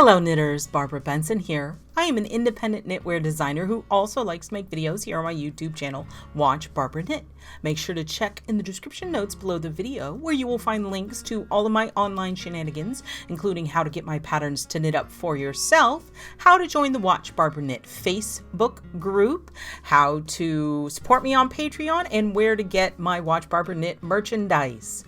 Hello knitters, Barbara Benson here. I am an independent knitwear designer who also likes to make videos here on my YouTube channel, Watch Barbara Knit. Make sure to check in the description notes below the video where you will find links to all of my online shenanigans, including how to get my patterns to knit up for yourself, how to join the Watch Barbara Knit Facebook group, how to support me on Patreon, and where to get my Watch Barbara Knit merchandise.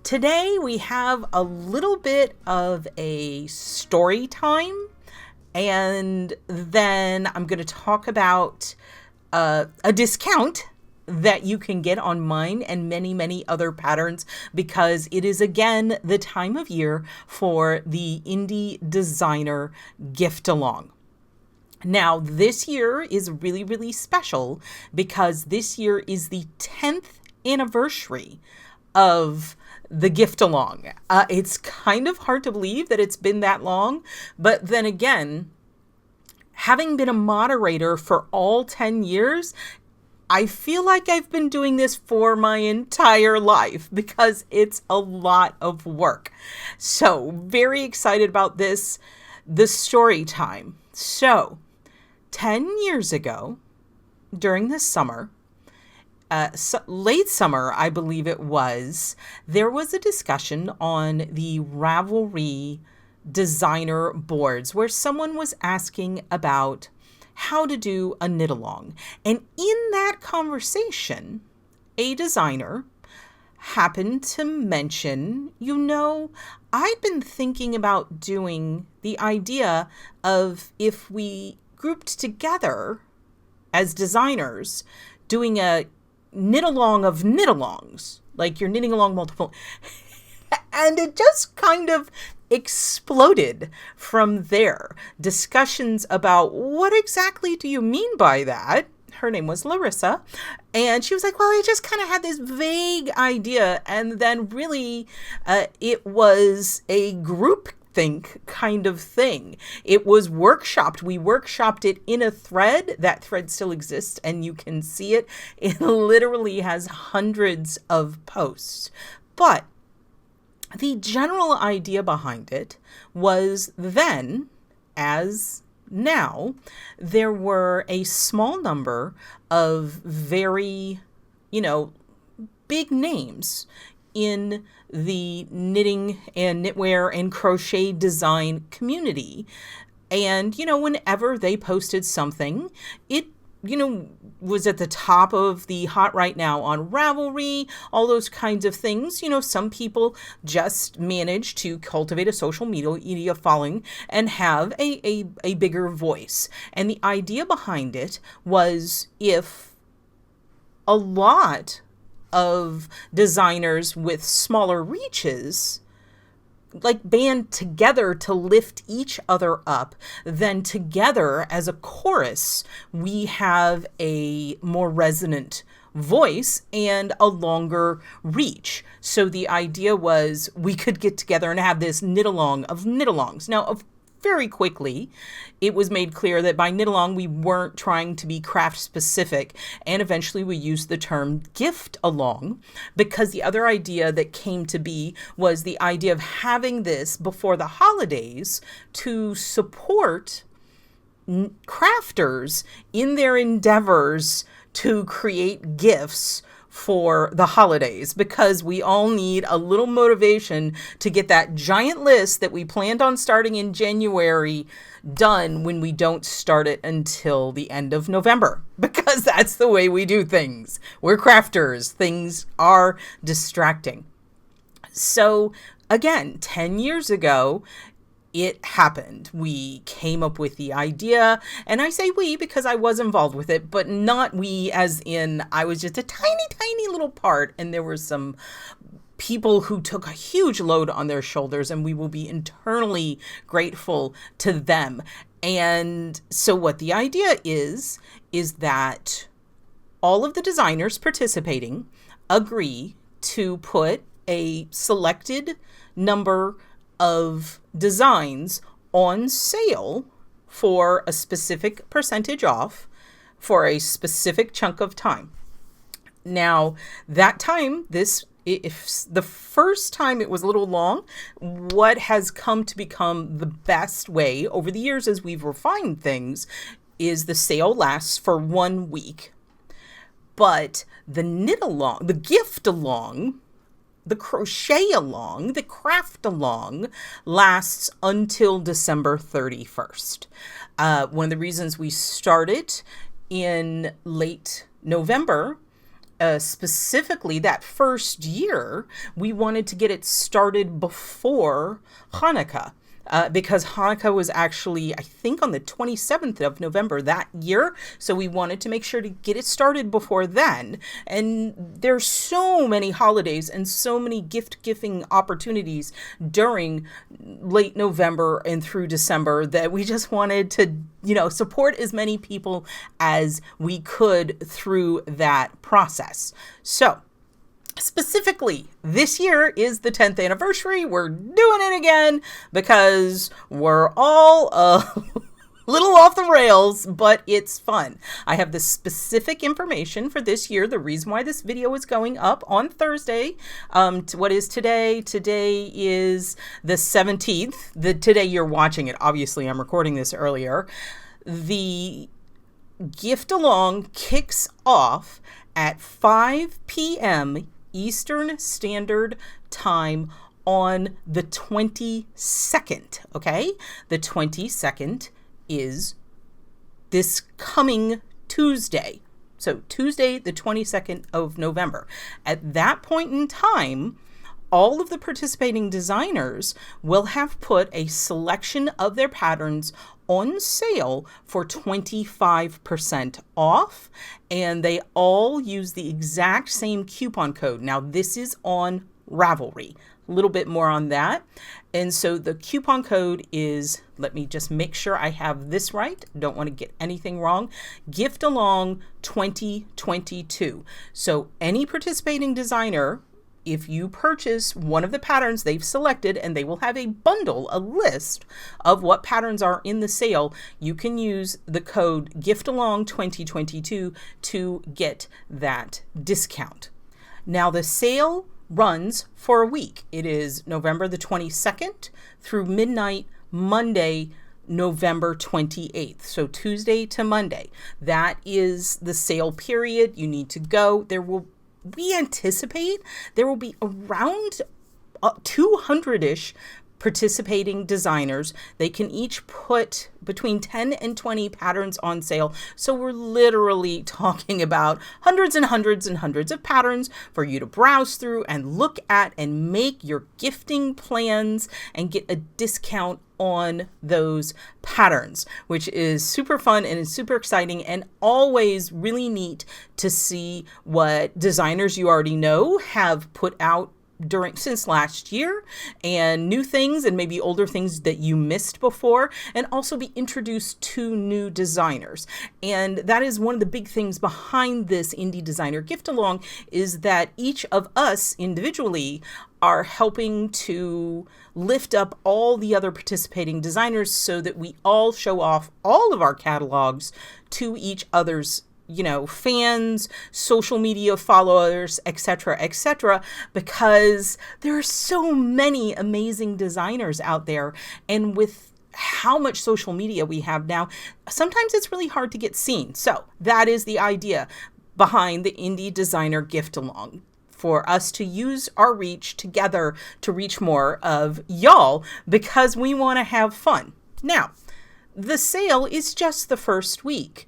Today we have a little bit of a story time, and then I'm going to talk about a discount that you can get on mine and many other patterns, because it is again the time of year for the indie designer gift along. Now, this year is really special because this year is the 10th anniversary of the gift along. It's kind of hard to believe that it's been that long, but then again, having been a moderator for all 10 years, I feel like I've been doing this for my entire life because it's a lot of work. So very excited about this, the story time. So 10 years ago, during the summer, late summer, I believe it was, there was a discussion on the Ravelry designer boards where someone was asking about how to do a knit along. And in that conversation, a designer happened to mention, I'd been thinking about doing the idea of, if we grouped together as designers, doing a knit along of knit alongs, like you're knitting along multiple. And it just kind of exploded from there. Discussions about what exactly do you mean by that? Her name was Larissa. And she was like, well, I just kind of had this vague idea. And then really it was a group think kind of thing. It was workshopped. We workshopped it in a thread. That thread still exists and you can see it. It literally has hundreds of posts. But the general idea behind it was then, as now, there were a small number of very, big names in the knitting and knitwear and crochet design community. And, whenever they posted something, it, was at the top of the hot right now on Ravelry, all those kinds of things. Some people just manage to cultivate a social media following and have a bigger voice. And the idea behind it was, if a lot of designers with smaller reaches band together to lift each other up, then together as a chorus, we have a more resonant voice and a longer reach. So the idea was we could get together and have this knit along of knit alongs. Now, very quickly, it was made clear that by knit along, we weren't trying to be craft specific. And eventually we used the term gift along, because the other idea that came to be was the idea of having this before the holidays to support crafters in their endeavors to create gifts for the holidays, because we all need a little motivation to get that giant list that we planned on starting in January done when we don't start it until the end of November, because that's the way we do things. We're crafters. Things are distracting. So again, 10 years ago, it happened. We came up with the idea, and I say we because I was involved with it, but not we as in I was just a tiny little part, and there were some people who took a huge load on their shoulders, and we will be eternally grateful to them. And so what the idea is that all of the designers participating agree to put a selected number of designs on sale for a specific percentage off for a specific chunk of time. Now, that time, this if the first time it was a little long, what has come to become the best way over the years as we've refined things is the sale lasts for 1 week. But the knit along, the gift along, the crochet along, the craft along lasts until December 31st. One of the reasons we started in late November, specifically that first year, we wanted to get it started before Hanukkah. Because Hanukkah was actually, I think, on the 27th of November that year. So we wanted to make sure to get it started before then. And there's so many holidays and so many gift giving opportunities during late November and through December that we just wanted to, support as many people as we could through that process. So specifically, this year is the 10th anniversary. We're doing it again because we're all a little off the rails, but it's fun. I have the specific information for this year. The reason why this video is going up on Thursday. What is today? Today is the 17th. Today you're watching it. Obviously, I'm recording this earlier. The gift along kicks off at 5 p.m. Eastern Standard Time on the 22nd, okay? The 22nd is this coming Tuesday. So Tuesday, the 22nd of November. At that point in time, all of the participating designers will have put a selection of their patterns on sale for 25% off, and they all use the exact same coupon code. Now, this is on Ravelry. A little bit more on that. And so the coupon code is, let me just make sure I have this right. Don't want to get anything wrong. Gift Along 2022. So any participating designer, if you purchase one of the patterns they've selected, and they will have a bundle, a list of what patterns are in the sale, you can use the code GIFTALONG2022 to get that discount. Now the sale runs for a week. It is November the 22nd through midnight, Monday, November 28th. So Tuesday to Monday. That is the sale period. You need to go. We anticipate there will be around 200-ish participating designers. They can each put between 10 and 20 patterns on sale. So we're literally talking about hundreds and hundreds and hundreds of patterns for you to browse through and look at and make your gifting plans and get a discount on those patterns, which is super fun and is super exciting and always really neat to see what designers you already know have put out since last year, and new things and maybe older things that you missed before, and also be introduced to new designers. And that is one of the big things behind this Indie Designer Gift Along, is that each of us individually are helping to lift up all the other participating designers so that we all show off all of our catalogs to each other's fans, social media followers, etc., because there are so many amazing designers out there. And with how much social media we have now, sometimes it's really hard to get seen. So that is the idea behind the Indie Designer Gift Along, for us to use our reach together to reach more of y'all, because we want to have fun. Now, the sale is just the first week.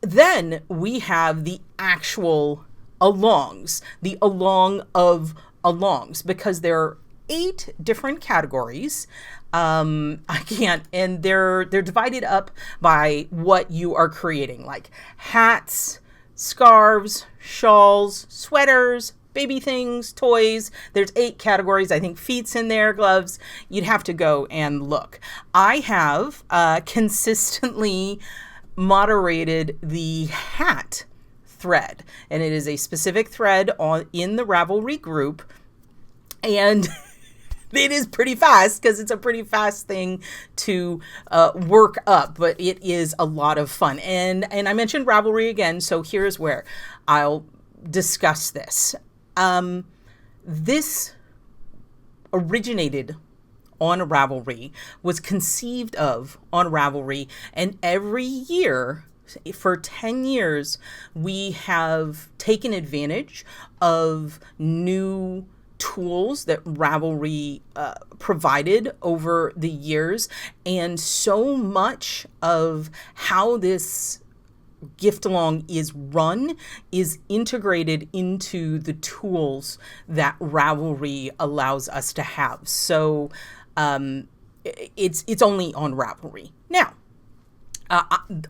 Then we have the actual alongs, the along of alongs, because there are 8 different categories. And they're divided up by what you are creating, like hats, scarves, shawls, sweaters, baby things, toys. There's 8 categories. I think feet's in there, gloves. You'd have to go and look. I have consistently moderated the hat thread, and it is a specific thread in the Ravelry group, and it is pretty fast because it's a pretty fast thing to work up, but it is a lot of fun. And I mentioned Ravelry again, so here's where I'll discuss this. this originated on Ravelry, was conceived of on Ravelry, and every year for 10 years, we have taken advantage of new tools that Ravelry provided over the years. And so much of how this gift along is run is integrated into the tools that Ravelry allows us to have. So it's only on Ravelry. Now,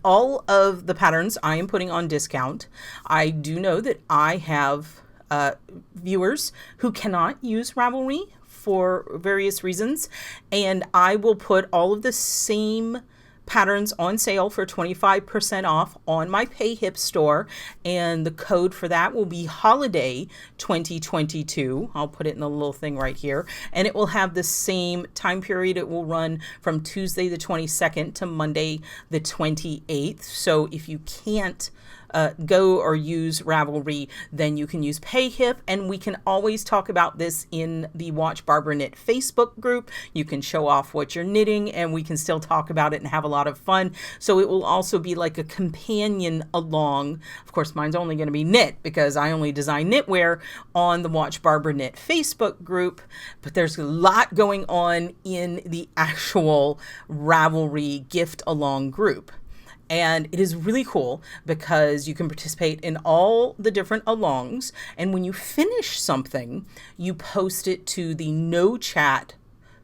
all of the patterns I am putting on discount. I do know that I have viewers who cannot use Ravelry for various reasons, and I will put all of the same patterns on sale for 25% off on my PayHip store, and the code for that will be Holiday 2022. I'll put it in the little thing right here, and it will have the same time period. It will run from Tuesday the 22nd to Monday the 28th. So if you can't go or use Ravelry, then you can use PayHip, and we can always talk about this in the Watch Barbara Knit Facebook group. You can show off what you're knitting, and we can still talk about it and have a lot of fun. So it will also be like a companion along. Of course, mine's only going to be knit because I only design knitwear on the Watch Barbara Knit Facebook group, but there's a lot going on in the actual Ravelry gift along group. And it is really cool because you can participate in all the different alongs. And when you finish something, you post it to the no chat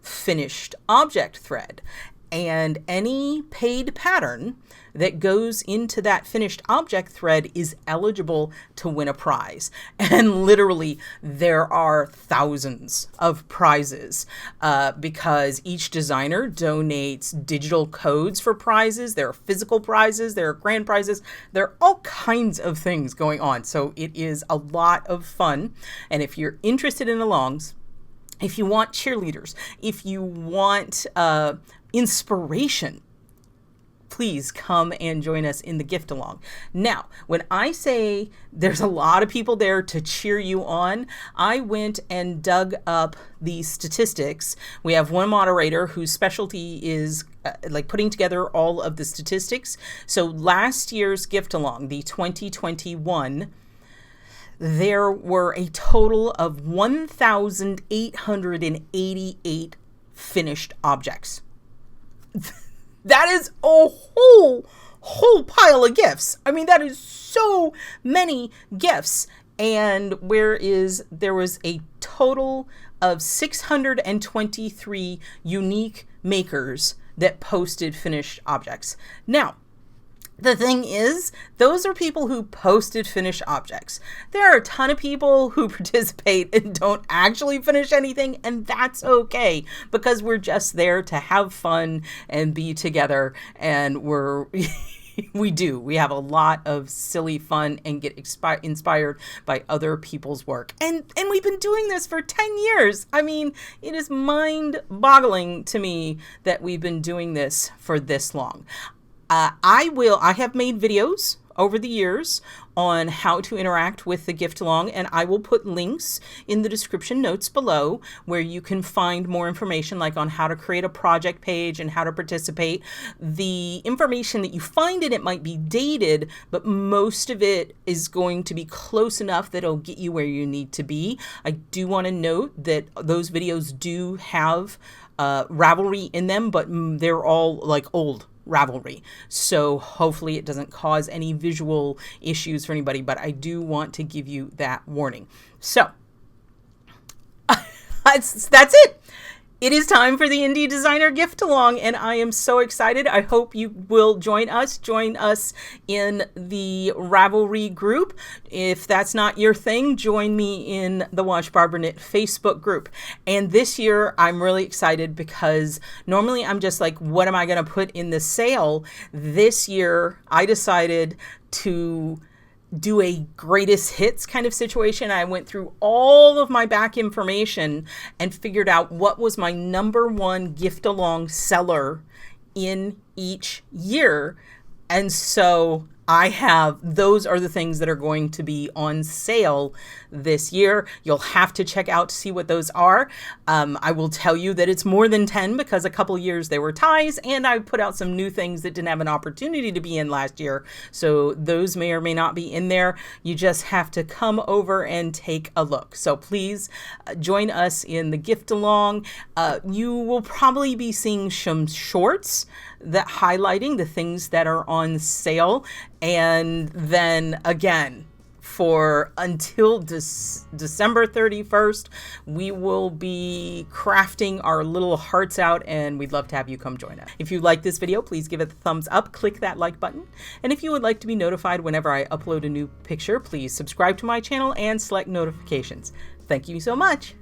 finished object thread. And any paid pattern that goes into that finished object thread is eligible to win a prize. And literally, there are thousands of prizes because each designer donates digital codes for prizes. There are physical prizes, there are grand prizes, there are all kinds of things going on. So it is a lot of fun. And if you're interested in alongs, if you want cheerleaders, if you want inspiration, please come and join us in the gift along. Now, when I say there's a lot of people there to cheer you on, I went and dug up the statistics. We have one moderator whose specialty is like putting together all of the statistics. So last year's gift along, the 2021, there were a total of 1,888 finished objects. That is a whole pile of gifts. I mean, that is so many gifts. And there was a total of 623 unique makers that posted finished objects. Now, the thing is, those are people who posted finished objects. There are a ton of people who participate and don't actually finish anything, and that's okay because we're just there to have fun and be together, and we have a lot of silly fun and get inspired by other people's work. And we've been doing this for 10 years. I mean, it is mind-boggling to me that we've been doing this for this long. I have made videos over the years on how to interact with the gift along, and I will put links in the description notes below where you can find more information, like on how to create a project page and how to participate. The information that you find in it might be dated, but most of it is going to be close enough that it'll get you where you need to be. I do want to note that those videos do have Ravelry in them, but they're all like old Ravelry. So hopefully it doesn't cause any visual issues for anybody, but I do want to give you that warning. So that's it. It is time for the Indie Designer Gift Along, and I am so excited. I hope you will join us in the Ravelry group. If that's not your thing, join me in the Watch Barbara Knit Facebook group. And this year, I'm really excited because normally I'm just like, what am I going to put in the sale? This year, I decided to do a greatest hits kind of situation. I went through all of my back information and figured out what was my #1 gift along seller in each year. And so Those are the things that are going to be on sale this year. You'll have to check out to see what those are. I will tell you that it's more than 10 because a couple years they were ties, and I put out some new things that didn't have an opportunity to be in last year. So those may or may not be in there. You just have to come over and take a look. So please join us in the gift along. You will probably be seeing some shorts that highlighting the things that are on sale. And then again, for until December 31st, we will be crafting our little hearts out, and we'd love to have you come join us. If you like this video, please give it a thumbs up, click that like button. And if you would like to be notified whenever I upload a new picture, please subscribe to my channel and select notifications. Thank you so much.